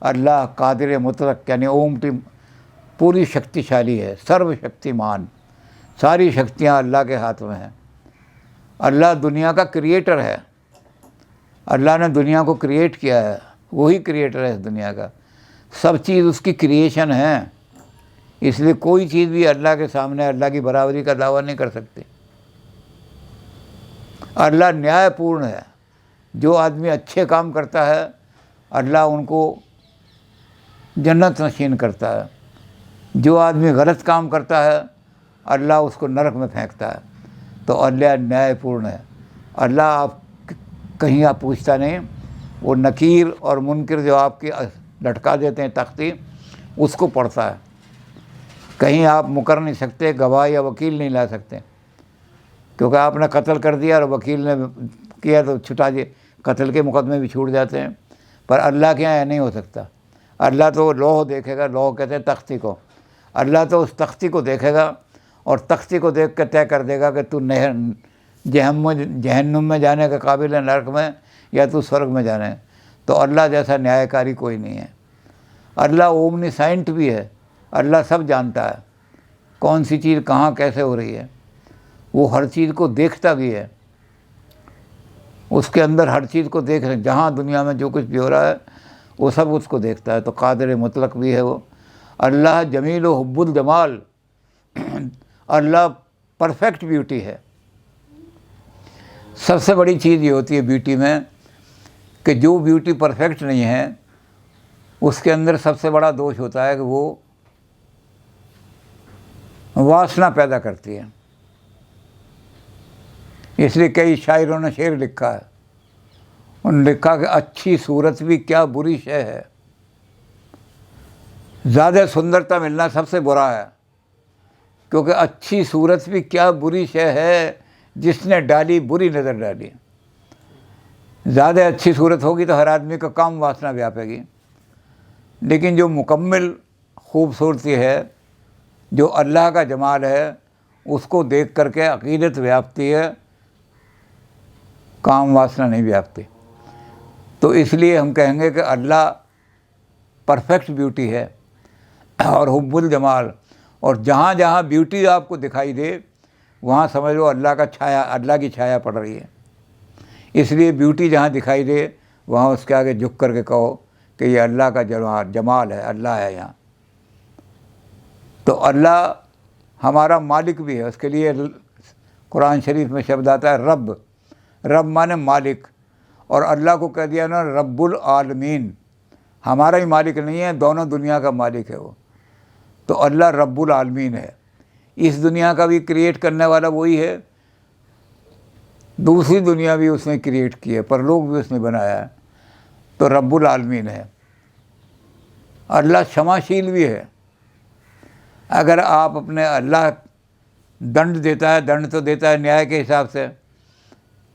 اللہ قادر مطلق یعنی اوم ٹی پوری شکتیشالی ہے، سرو شکتیمان، ساری شکتیاں اللہ کے ہاتھ میں ہیں۔ اللہ دنیا کا کریٹر ہے، اللہ نے دنیا کو کریٹ کیا ہے، وہی کریٹر ہے اس دنیا کا، سب چیز اس کی کریشن ہے، اس لیے کوئی چیز بھی اللہ کے سامنے اللہ کی برابری کا دعویٰ نہیں کر سکتی۔ اللہ نیائے پورن ہے، جو آدمی اچھے کام کرتا ہے اللہ ان کو جنت نشین کرتا ہے، جو آدمی غلط کام کرتا ہے اللہ اس کو نرک میں پھینکتا ہے۔ تو اللہ نیائے پورن ہے۔ اللہ آپ کہیں آپ پوچھتا نہیں، وہ نکیر اور منکر جو آپ کی لٹکا دیتے ہیں تختی، اس کو پڑھتا ہے۔ کہیں آپ مکر نہیں سکتے، گواہ یا وکیل نہیں لا سکتے، کیونکہ آپ نے قتل کر دیا اور وکیل نے کیا تو چھٹا دیا، قتل کے مقدمے بھی چھوٹ جاتے ہیں۔ پر اللہ کے یہاں نہیں ہو سکتا۔ اللہ تو لوح دیکھے گا، لوح کہتے ہیں تختی کو، اللہ تو اس تختی کو دیکھے گا اور تختی کو دیکھ کے طے کر دے گا کہ تو جہنم میں جانے کے قابل ہے، نرک میں، یا تو سورگ میں جانے ہے۔ تو اللہ جیسا نیائے کاری کوئی نہیں ہے۔ اللہ اومنی سائنٹ بھی ہے، اللہ سب جانتا ہے، کون سی چیز کہاں کیسے ہو رہی ہے، وہ ہر چیز کو دیکھتا بھی ہے، اس کے اندر ہر چیز کو دیکھ رہے ہیں، جہاں دنیا میں جو کچھ بھی ہو رہا ہے وہ سب اس کو دیکھتا ہے۔ تو قادر مطلق بھی ہے وہ۔ اللہ جمیل و حب الجمال، اللہ پرفیکٹ بیوٹی ہے۔ سب سے بڑی چیز یہ ہوتی ہے بیوٹی میں کہ جو بیوٹی پرفیکٹ نہیں ہے اس کے اندر سب سے بڑا دوش ہوتا ہے کہ وہ واسنا پیدا کرتی ہے۔ اس لیے کئی شاعروں نے شعر لکھا ہے، انہوں نے لکھا کہ اچھی صورت بھی کیا بری شے ہے، زیادہ سندرتا ملنا سب سے برا ہے، کیونکہ اچھی صورت بھی کیا بری شے ہے جس نے ڈالی بری نظر ڈالی۔ زیادہ اچھی صورت ہوگی تو ہر آدمی کا کام واسنا ویاپے گی، لیکن جو مکمل خوبصورتی ہے، جو اللہ کا جمال ہے، اس کو دیکھ کر کے عقیدت ویاپتی ہے، کام واسنا نہیں ویاپتی۔ تو اس لیے ہم کہیں گے کہ اللہ پرفیکٹ بیوٹی ہے اور حب الجمال، اور جہاں جہاں بیوٹی آپ کو دکھائی دے وہاں سمجھ لو اللہ کا چھایا، اللہ کی چھایا پڑ رہی ہے۔ اس لیے بیوٹی جہاں دکھائی دے وہاں اس کے آگے جھک کر کے کہو کہ یہ اللہ کا جمال ہے، اللہ ہے یہاں۔ تو اللہ ہمارا مالک بھی ہے، اس کے لیے قرآن شریف میں شبد آتا ہے رب، رب مانے مالک، اور اللہ کو کہہ دیا نا رب العالمین، ہمارا ہی مالک نہیں ہے، دونوں دنیا کا مالک ہے وہ۔ تو اللہ رب العالمین ہے، اس دنیا کا بھی کریٹ کرنے والا وہی ہے، دوسری دنیا بھی اس نے کریٹ کی ہے، پرلوک بھی اس نے بنایا ہے، تو رب العالمین ہے۔ اللہ شماشیل بھی ہے۔ اگر آپ اپنے اللہ دنڈ دیتا ہے، دنڈ تو دیتا ہے نیائے کے حساب سے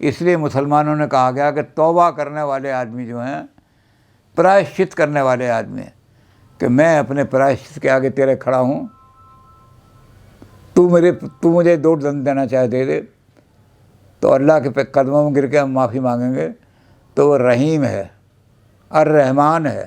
اس لیے مسلمانوں نے کہا گیا کہ توبہ کرنے والے آدمی جو ہیں، پرائشچت کرنے والے آدمی ہیں، کہ میں اپنے پرائشچت کے آگے تیرے کھڑا ہوں، تو مجھے 2 دن دینا چاہے دے دے، تو اللہ کے قدموں میں گر کے ہم معافی مانگیں گے، تو وہ رحیم ہے، الرحمن ہے،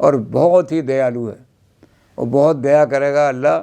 اور بہت ہی دیالو ہے، وہ بہت دیا کرے گا اللہ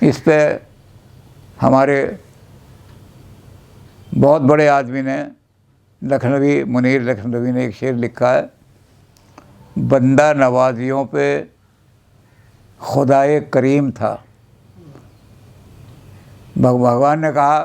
اس پہ ہمارے بہت بڑے آدمی نے، لکھنوی منیر لکھنوی نے ایک شعر لکھا ہے، بندہ نوازیوں پہ خدائے کریم تھا۔ بھگوان نے کہا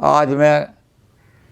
آج میں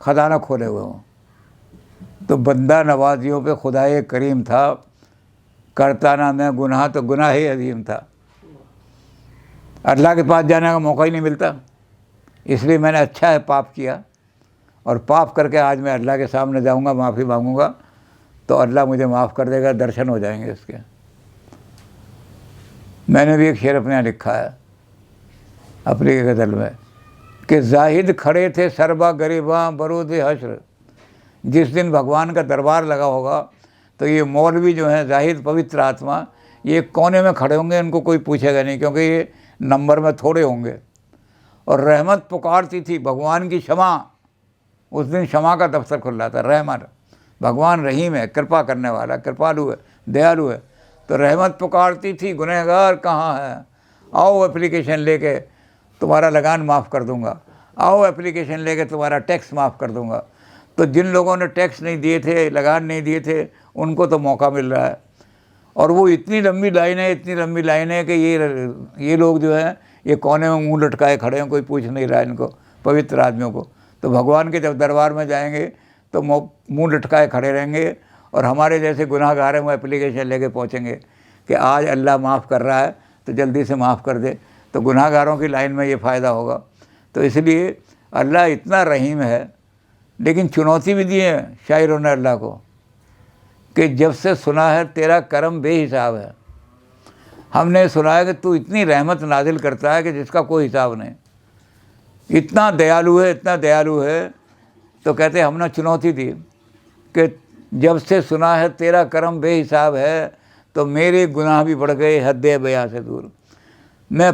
خزانہ کھولے ہوئے ہوں۔ تو بندہ نوازیوں پہ خدائے کریم تھا، کرتا نہ میں گناہ تو گناہ ہی عظیم تھا۔ اللہ کے پاس جانے کا موقع ہی نہیں ملتا، اس لیے میں نے اچھا ہے پاپ کیا، اور پاپ کر کے آج میں اللہ کے سامنے جاؤں گا، معافی مانگوں گا تو اللہ مجھے معاف کر دے گا، درشن ہو جائیں گے اس کے۔ میں نے بھی ایک شعر اپنے یہاں لکھا ہے اپنی غزل میں کہ زاہد کھڑے تھے سربا گریباں برود حشر، جس دن بھگوان کا دربار لگا ہوگا تو یہ مولوی جو ہیں زاہد پوتر آتما، یہ ایک کونے میں کھڑے ہوں گے, ان کو کوئی پوچھے گا نہیں, کیونکہ یہ نمبر میں تھوڑے ہوں گے. اور رحمت پکارتی تھی, بھگوان کی شمع, اس دن شمع کا دفتر کھل رہا تھا. رحمت, بھگوان رحیم ہے, کرپا کرنے والا, کرپالو ہے, دیالو ہے. تو رحمت پکارتی تھی, گنہگار کہاں ہے, آؤ اپلیکیشن لے کے تمہارا لگان معاف کر دوں گا, آؤ اپلیکیشن لے کے تمہارا ٹیکس معاف کر دوں گا. تو جن لوگوں نے ٹیکس نہیں دیے تھے, لگان نہیں دیے تھے, ان کو تو موقع مل رہا ہے. اور وہ اتنی لمبی لائن ہے, اتنی لمبی لائن ہے کہ یہ لوگ جو ہیں یہ کونے میں منہ لٹکائے کھڑے ہیں, کوئی پوچھ نہیں رہا ان کو, پوتر آدمیوں کو. تو بھگوان کے جب دربار میں جائیں گے تو منہ لٹکائے کھڑے رہیں گے, اور ہمارے جیسے گناہ گار ہیں وہ اپلیکیشن لے کے پہنچیں گے کہ آج اللہ معاف کر رہا ہے تو جلدی سے معاف کر دے. تو گناہ گاروں کی لائن میں یہ فائدہ ہوگا. تو اس لیے اللہ اتنا رحیم ہے, لیکن چنوتی بھی دی ہے شاعروں نے اللہ کو کہ جب سے سنا ہے تیرا کرم بے حساب ہے. ہم نے سنا ہے کہ تو اتنی رحمت نازل کرتا ہے کہ جس کا کوئی حساب نہیں, اتنا دیالو ہے, اتنا دیالو ہے. تو کہتے ہم نے چنوتی دی کہ جب سے سنا ہے تیرا کرم بے حساب ہے تو میرے گناہ بھی بڑھ گئے حد بیاں سے دور. میں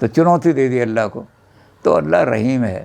تو چنوتی دے دی اللہ کو. تو اللہ رحیم ہے,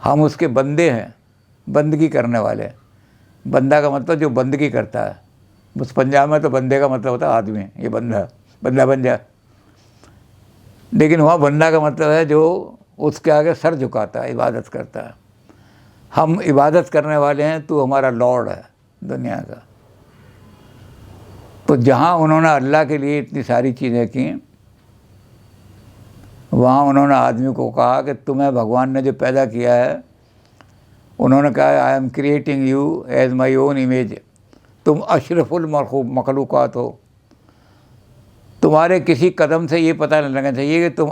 ہم اس کے بندے ہیں, بندگی کرنے والے. بندہ کا مطلب جو بندگی کرتا ہے. بس پنجاب میں تو بندے کا مطلب ہوتا ہے آدمی, یہ بندہ بن جا. لیکن وہاں بندہ کا مطلب ہے جو اس کے آگے سر جھکاتا ہے, عبادت کرتا ہے. ہم عبادت کرنے والے ہیں, تو ہمارا لارڈ ہے دنیا کا. تو جہاں انہوں نے اللہ کے لیے اتنی ساری چیزیں کیں, وہاں انہوں نے آدمی کو کہا کہ تمہیں بھگوان نے جو پیدا کیا ہے, انہوں نے کہا I am creating you as my own image, تم اشرف المخلوقات ہو. تمہارے کسی قدم سے یہ پتہ نہیں لگنا چاہیے کہ تم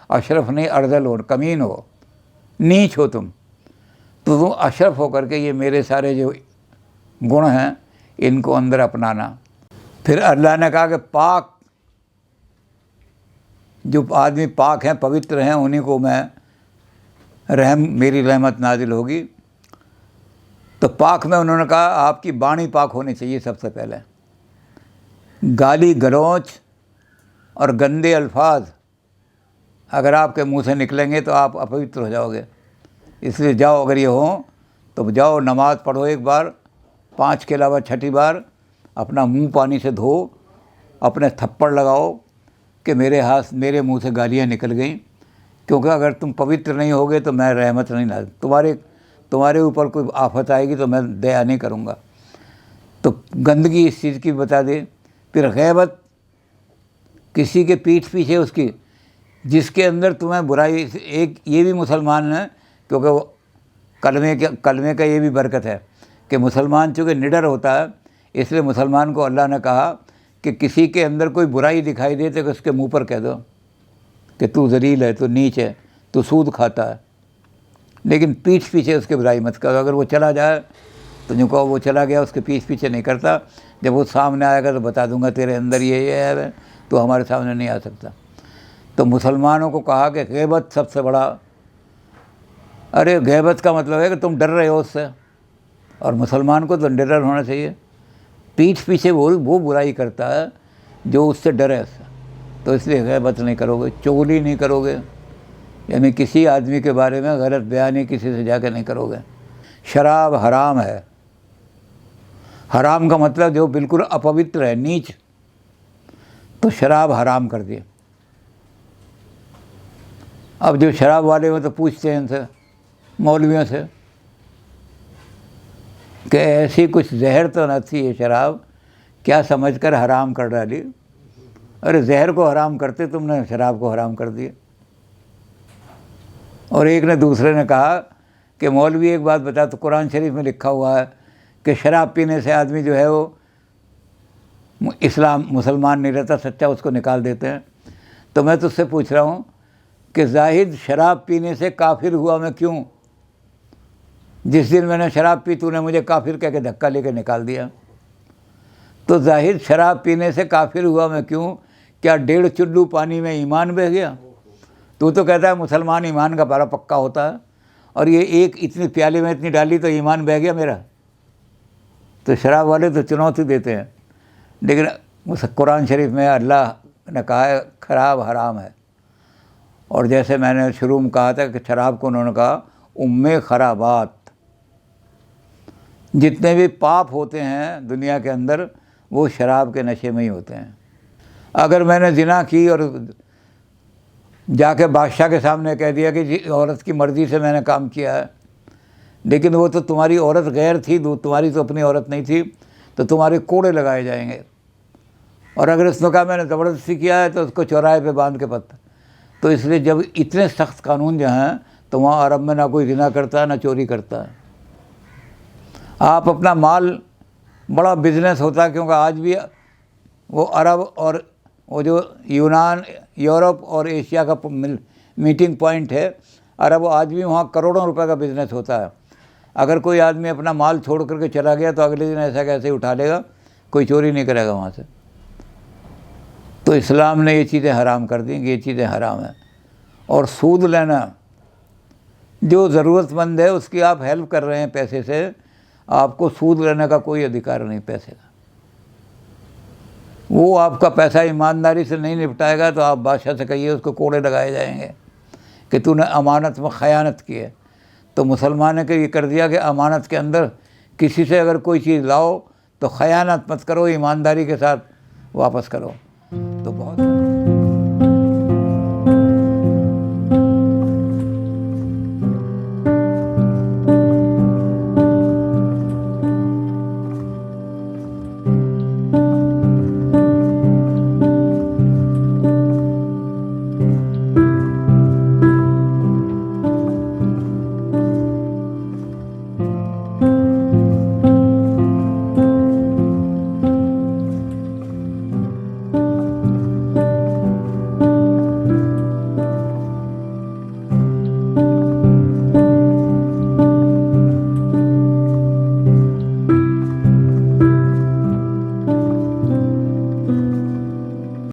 اشرف نہیں, ارذل ہو, کمین ہو, نیچ ہو تم. تو تم اشرف ہو کر کے یہ میرے سارے جو گن ہیں ان کو اندر اپنانا. پھر اللہ نے کہا کہ پاک, جو آدمی پاک ہیں, پوتر ہیں, انہیں کو میں میری رحمت نازل ہوگی. تو پاک میں انہوں نے کہا آپ کی بانی پاک ہونی چاہیے سب سے پہلے. گالی گلوچ اور گندے الفاظ اگر آپ کے منہ سے نکلیں گے تو آپ اپوتر ہو جاؤ گے. اس لیے جاؤ, اگر یہ ہوں تو جاؤ نماز پڑھو ایک بار, 5 کے علاوہ 6 بار, اپنا منہ پانی سے دھو, اپنے تھپڑ لگاؤ کہ میرے میرے منہ سے گالیاں نکل گئیں. کیونکہ اگر تم پوتر نہیں ہوگے تو میں رحمت نہیں لا, تمہارے اوپر کوئی آفت آئے گی تو میں دیا نہیں کروں گا. تو گندگی اس چیز کی بتا دے. پھر غیبت, کسی کے پیٹھ پیچھے اس کی, جس کے اندر تمہیں برائی, ایک یہ بھی مسلمان ہے, کیونکہ وہ کلمے کا یہ بھی برکت ہے کہ مسلمان چونکہ نڈر ہوتا ہے, اس لیے مسلمان کو اللہ نے کہا کہ کسی کے اندر کوئی برائی دکھائی دے تو اس کے منہ پر کہہ دو کہ تو ذلیل ہے, تو نیچ ہے, تو سود کھاتا ہے. لیکن پیٹھ پیچھے اس کے برائی مت کرو. اگر وہ چلا جائے تو جو کہو وہ چلا گیا, اس کے پیچھے پیچھے نہیں کرتا. جب وہ سامنے آئے گا تو بتا دوں گا تیرے اندر یہ ہے, تو ہمارے سامنے نہیں آ سکتا. تو مسلمانوں کو کہا کہ غیبت سب سے بڑا, ارے غیبت کا مطلب ہے کہ تم ڈر رہے ہو اس سے, اور مسلمان کو تو ڈر ہونا چاہیے. پیٹھ پیچھے وہ برائی کرتا ہے جو اس سے ڈرے اس سے. تو اس لیے غیبت نہیں کرو گے, چغلی نہیں کرو گے, یعنی کسی آدمی کے بارے میں غلط بیانی کسی سے جا کے نہیں کرو گے. شراب حرام ہے. حرام کا مطلب جو بالکل اپوتر ہے, نیچ, تو شراب حرام کر دیے. اب جو شراب والے ہیں تو پوچھتے ہیں ان سے, مولویوں سے, کہ ایسی کچھ زہر تو نہ تھی یہ شراب, کیا سمجھ کر حرام کر ڈالی. ارے زہر کو حرام کرتے تم نے شراب کو حرام کر دیا. اور ایک نے دوسرے نے کہا کہ مولوی ایک بات بتا, تو قرآن شریف میں لکھا ہوا ہے کہ شراب پینے سے آدمی جو ہے وہ مسلمان نہیں رہتا, سچا اس کو نکال دیتے ہیں. تو میں تجھ سے پوچھ رہا ہوں کہ زاہد شراب پینے سے کافر ہوا میں کیوں؟ جس دن میں نے شراب پی تو نے مجھے کافر کہہ کے دھکا لے کے نکال دیا. تو زاہد شراب پینے سے کافر ہوا میں کیوں کیا 1.5 چلو پانی میں ایمان بہہ گیا؟ تو کہتا ہے مسلمان ایمان کا بڑا پکا ہوتا ہے، اور یہ ایک اتنی پیالے میں اتنی ڈالی تو ایمان بہہ گیا میرا۔ تو شراب والے تو چنوتی دیتے ہیں، لیکن قرآن شریف میں اللہ نے کہا ہے خراب حرام ہے۔ اور جیسے میں نے شروع میں کہا تھا کہ شراب کو انہوں نے کہا خرابات، جتنے بھی پاپ ہوتے ہیں دنیا کے اندر وہ شراب کے نشے میں ہی ہوتے ہیں۔ اگر میں نے زنا کی اور جا کے بادشاہ کے سامنے کہہ دیا کہ جی عورت کی مرضی سے میں نے کام کیا ہے، لیکن وہ تو تمہاری عورت غیر تھی، تمہاری تو اپنی عورت نہیں تھی، تو تمہارے کوڑے لگائے جائیں گے۔ اور اگر اس نے کہا میں نے زبردستی کیا ہے تو اس کو چوراہے پہ باندھ کے پتہ۔ تو اس لیے جب اتنے سخت قانون جو ہیں تو وہاں عرب میں نہ کوئی زنا کرتا ہے نہ چوری کرتا ہے۔ آپ اپنا مال بڑا بزنس ہوتا ہے، کیونکہ آج بھی وہ عرب اور وہ جو یورپ اور ایشیا کا میٹنگ پوائنٹ ہے، عرب آج بھی وہاں کروڑوں روپے کا بزنس ہوتا ہے۔ اگر کوئی آدمی اپنا مال چھوڑ کر کے چلا گیا تو اگلے دن ایسا کیسے اٹھا لے گا، کوئی چوری نہیں کرے گا وہاں سے۔ تو اسلام نے یہ چیزیں حرام کر دیں کہ یہ چیزیں حرام ہیں۔ اور سود لینا، جو ضرورت مند ہے اس کی آپ ہیلپ کر رہے ہیں پیسے سے، آپ کو سود لینے کا کوئی ادھیکار نہیں پیسے کا۔ وہ آپ کا پیسہ ایمانداری سے نہیں نپٹائے گا تو آپ بادشاہ سے کہیے اس کو کوڑے لگائے جائیں گے کہ تو نے امانت میں خیانت کی ہے۔ تو مسلمان نے کہ یہ کر دیا کہ امانت کے اندر کسی سے اگر کوئی چیز لاؤ تو خیانت مت کرو، ایمانداری کے ساتھ واپس کرو۔ تو بہت